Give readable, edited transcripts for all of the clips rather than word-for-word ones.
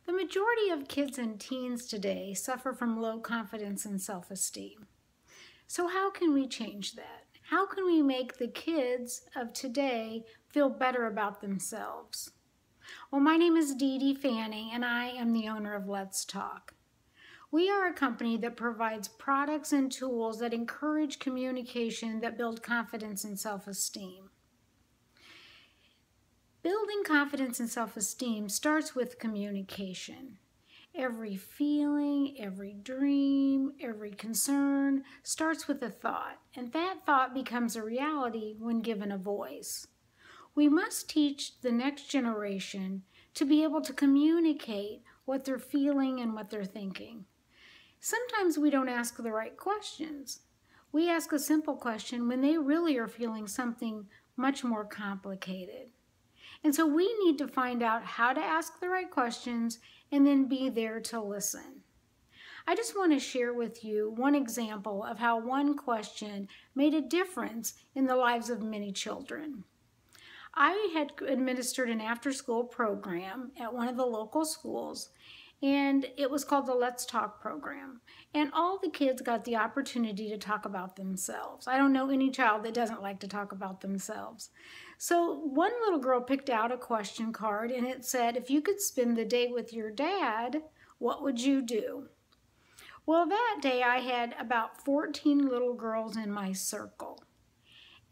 The majority of kids and teens today suffer from low confidence and self-esteem. So how can we change that? How can we make the kids of today feel better about themselves? Well, my name is Dee Dee Fanning, and I am the owner of Let's Talk. We are a company that provides products and tools that encourage communication that build confidence and self-esteem. Building confidence and self-esteem starts with communication. Every feeling, every dream, every concern starts with a thought, and that thought becomes a reality when given a voice. We must teach the next generation to be able to communicate what they're feeling and what they're thinking. Sometimes we don't ask the right questions. We ask a simple question when they really are feeling something much more complicated. And so we need to find out how to ask the right questions and then be there to listen. I just want to share with you one example of how one question made a difference in the lives of many children. I had administered an after-school program at one of the local schools, and it was called the Let's Talk program. And all the kids got the opportunity to talk about themselves. I don't know any child that doesn't like to talk about themselves. So one little girl picked out a question card, and it said, if you could spend the day with your dad, what would you do? Well, that day I had about 14 little girls in my circle.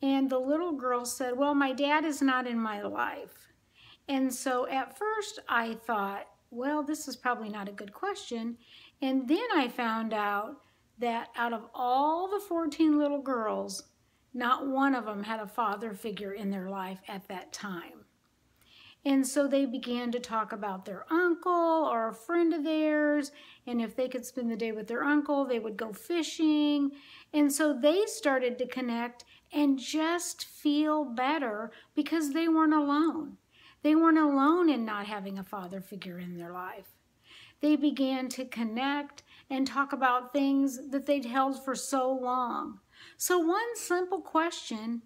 And the little girl said, well, my dad is not in my life. And so at first I thought, well, this is probably not a good question. And then I found out that out of all the 14 little girls, not one of them had a father figure in their life at that time. And so they began to talk about their uncle or a friend of theirs, and if they could spend the day with their uncle, they would go fishing. And so they started to connect and just feel better because they weren't alone. They weren't alone in not having a father figure in their life. They began to connect and talk about things that they'd held for so long. So one simple question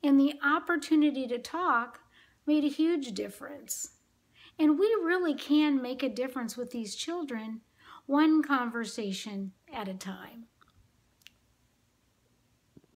and the opportunity to talk made a huge difference. And we really can make a difference with these children, one conversation at a time.